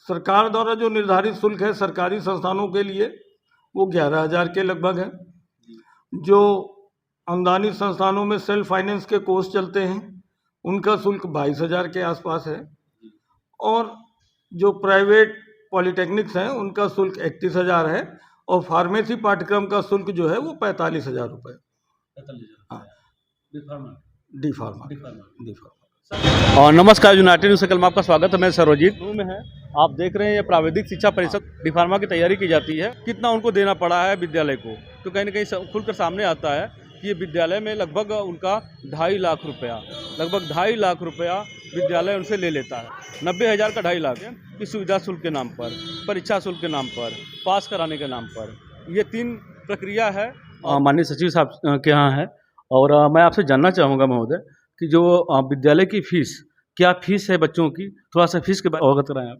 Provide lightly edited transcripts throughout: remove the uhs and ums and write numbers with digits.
सरकार द्वारा जो निर्धारित शुल्क है सरकारी संस्थानों के लिए वो 11,000 के लगभग है। जो अनुदानित संस्थानों में सेल्फ फाइनेंस के कोर्स चलते हैं उनका शुल्क 22,000 के आसपास है। और जो प्राइवेट पॉलिटेक्निक्स हैं उनका शुल्क 31,000 है। और फार्मेसी पाठ्यक्रम का शुल्क जो है वो 45,000 रुपये। हाँ, डी फार्मा। और नमस्कार, यूनाइटेड न्यूज़ से आपका स्वागत है। मैं सर्वजीत में है। आप देख रहे हैं ये प्राविधिक शिक्षा परिषद डी फार्मा की तैयारी की जाती है। कितना उनको देना पड़ा है विद्यालय को, तो कहीं ना कहीं खुलकर सामने आता है कि ये विद्यालय में लगभग उनका 2.5 लाख रुपया विद्यालय उनसे ले लेता है। 90,000 का 2.5 लाख की सुविधा शुल्क के नाम पर, परीक्षा शुल्क के नाम पर, पास कराने के नाम पर। ये 3 प्रक्रिया है। माननीय सचिव साहब के यहाँ है। और मैं आपसे जानना चाहूँगा महोदय कि जो विद्यालय की फीस, क्या फीस है बच्चों की, थोड़ा सा फीस के बारे में अवगत कराएं आप।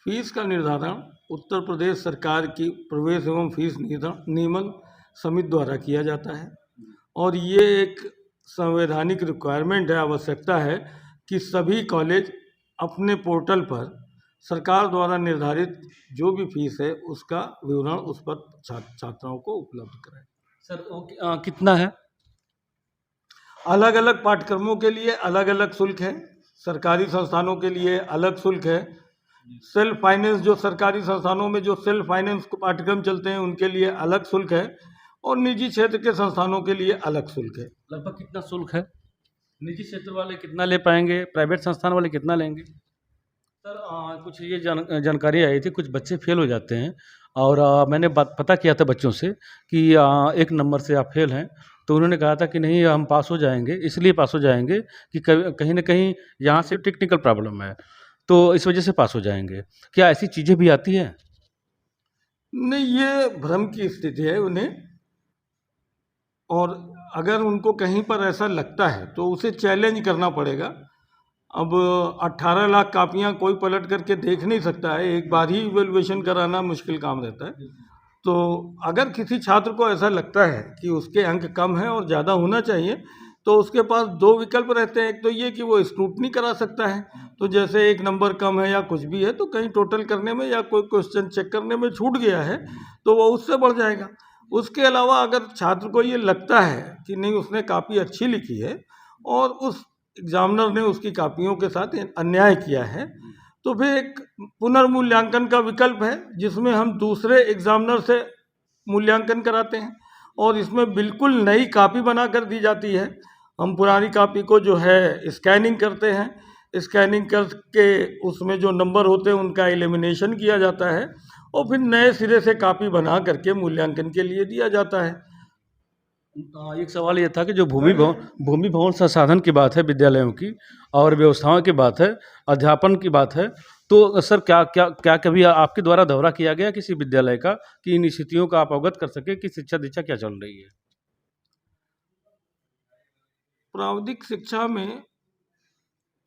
फीस का निर्धारण उत्तर प्रदेश सरकार की प्रवेश एवं फीस नियमन समिति द्वारा किया जाता है। और ये एक संवैधानिक रिक्वायरमेंट है, आवश्यकता है कि सभी कॉलेज अपने पोर्टल पर सरकार द्वारा निर्धारित जो भी फीस है उसका विवरण उस पर छात्राओं को उपलब्ध कराएं। सर वो कितना है? अलग अलग पाठ्यक्रमों के लिए अलग अलग शुल्क है। सरकारी संस्थानों के लिए अलग शुल्क है। सेल्फ फाइनेंस जो सरकारी संस्थानों में जो सेल्फ फाइनेंस पाठ्यक्रम चलते हैं उनके लिए अलग शुल्क है। और निजी क्षेत्र के संस्थानों के लिए अलग शुल्क है। लगभग कितना शुल्क है? निजी क्षेत्र वाले कितना ले पाएंगे, प्राइवेट संस्थान वाले कितना लेंगे? सर कुछ ये जानकारी आई थी, कुछ बच्चे फेल हो जाते हैं। और मैंने पता किया था बच्चों से कि 1 नंबर से आप फेल हैं, तो उन्होंने कहा था कि नहीं हम पास हो जाएंगे, इसलिए पास हो जाएंगे कि कहीं ना कहीं यहाँ से टेक्निकल प्रॉब्लम है, तो इस वजह से पास हो जाएंगे। क्या ऐसी चीज़ें भी आती हैं? नहीं, ये भ्रम की स्थिति है उन्हें। और अगर उनको कहीं पर ऐसा लगता है तो उसे चैलेंज करना पड़ेगा। अब 18 लाख कापियाँ कोई पलट करके देख नहीं सकता है, एक बार ही इवैल्यूएशन कराना मुश्किल काम रहता है। तो अगर किसी छात्र को ऐसा लगता है कि उसके अंक कम हैं और ज़्यादा होना चाहिए तो उसके पास 2 विकल्प रहते हैं। एक तो ये कि वो स्क्रूटनी करा सकता है, तो जैसे 1 नंबर कम है या कुछ भी है तो कहीं टोटल करने में या कोई क्वेश्चन चेक करने में छूट गया है तो वो उससे बढ़ जाएगा। उसके अलावा अगर छात्र को ये लगता है कि नहीं उसने काफ़ी अच्छी लिखी है और उस एग्जामिनर ने उसकी कापियों के साथ अन्याय किया है, तो फिर एक पुनर्मूल्यांकन का विकल्प है जिसमें हम दूसरे एग्जामिनर से मूल्यांकन कराते हैं। और इसमें बिल्कुल नई कापी बना कर दी जाती है। हम पुरानी कापी को जो है स्कैनिंग करते हैं, स्कैनिंग करके उसमें जो नंबर होते हैं उनका एलिमिनेशन किया जाता है और फिर नए सिरे से कापी बना करके मूल्यांकन के लिए दिया जाता है। एक सवाल ये था कि जो भूमि भवन संसाधन की बात है विद्यालयों की, और व्यवस्थाओं की बात है, अध्यापन की बात है, तो सर क्या कभी आपके द्वारा दौरा किया गया किसी विद्यालय का कि इन स्थितियों का आप अवगत कर सके कि शिक्षा दीक्षा क्या चल रही है? प्राविधिक शिक्षा में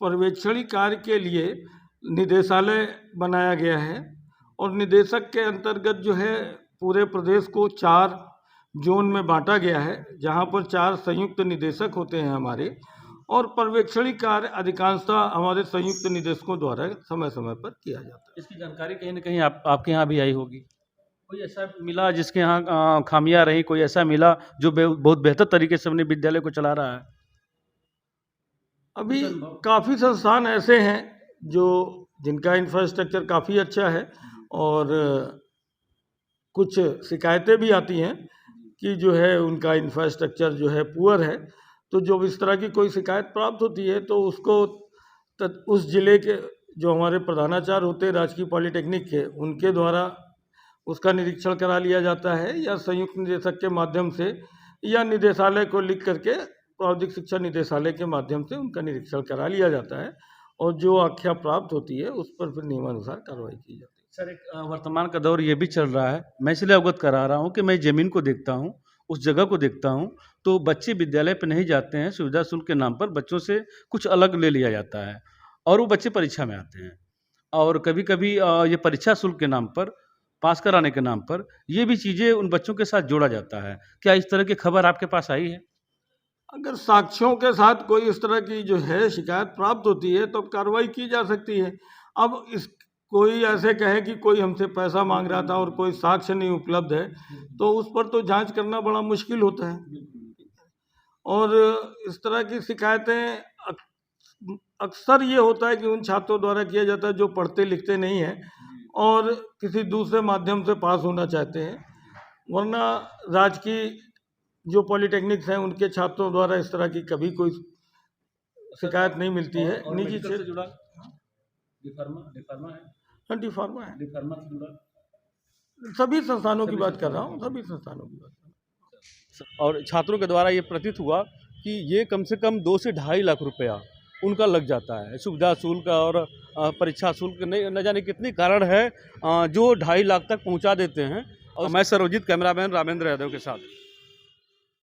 पर्यवेक्षणी कार्य के लिए निदेशालय बनाया गया है और निदेशक के अंतर्गत जो है पूरे प्रदेश को 4 जोन में बांटा गया है जहां पर 4 संयुक्त निदेशक होते हैं हमारे। और पर्यवेक्षणी कार्य अधिकांशतः हमारे संयुक्त निदेशकों द्वारा समय समय पर किया जाता है। इसकी जानकारी कहीं ना कहीं आपके यहाँ भी आई होगी। कोई ऐसा मिला जिसके यहाँ खामियां रही, कोई ऐसा मिला जो बहुत बेहतर तरीके से अपने विद्यालय को चला रहा है? अभी काफ़ी संस्थान ऐसे हैं जिनका इंफ्रास्ट्रक्चर काफ़ी अच्छा है और कुछ शिकायतें भी आती हैं कि जो है उनका इंफ्रास्ट्रक्चर जो है पुअर है। तो जो इस तरह की कोई शिकायत प्राप्त होती है तो उसको उस ज़िले के जो हमारे प्रधानाचार्य होते हैं राजकीय पॉलिटेक्निक के, उनके द्वारा उसका निरीक्षण करा लिया जाता है या संयुक्त निदेशक के माध्यम से या निदेशालय को लिख करके प्राविधिक शिक्षा निदेशालय के माध्यम से उनका निरीक्षण करा लिया जाता है और जो आख्या प्राप्त होती है उस पर फिर नियमानुसार कार्रवाई की जाती है। सर एक वर्तमान का दौर ये भी चल रहा है, मैं इसलिए अवगत करा रहा हूँ कि मैं ज़मीन को देखता हूँ, उस जगह को देखता हूँ, तो बच्चे विद्यालय पर नहीं जाते हैं, सुविधा शुल्क के नाम पर बच्चों से कुछ अलग ले लिया जाता है और वो बच्चे परीक्षा में आते हैं। और कभी कभी ये परीक्षा शुल्क के नाम पर, पास कराने के नाम पर ये भी चीज़ें उन बच्चों के साथ जोड़ा जाता है। क्या इस तरह की खबर आपके पास आई है? अगर साक्ष्यों के साथ कोई इस तरह की जो है शिकायत प्राप्त होती है तो कार्रवाई की जा सकती है। अब कोई ऐसे कहे कि कोई हमसे पैसा मांग रहा था और कोई साक्ष्य नहीं उपलब्ध है, तो उस पर तो जांच करना बड़ा मुश्किल होता है। और इस तरह की शिकायतें अक्सर ये होता है कि उन छात्रों द्वारा किया जाता है जो पढ़ते लिखते नहीं हैं और किसी दूसरे माध्यम से पास होना चाहते हैं, वरना राजकीय जो पॉलिटेक्निक्स हैं उनके छात्रों द्वारा इस तरह की कभी कोई शिकायत नहीं मिलती है। और निजी मेडिकल से क्षेत्र जुड़ा डिफार्मा है, हाँ, डिफार्मा है, डिफार्मा से जुड़ा सभी संस्थानों की बात कर रहा हूँ, सभी संस्थानों की बात कर रहा हूँ। और छात्रों के द्वारा ये प्रतीत हुआ कि ये कम से कम 2 से ढाई लाख रुपया उनका लग जाता है, सुविधा शुल्क और परीक्षा शुल्क नहीं न जाने कितने कारण है जो 2.5 लाख तक पहुंचा देते हैं। और मैं सर्वजीत, कैमरामैन रामेंद्र यादव के साथ।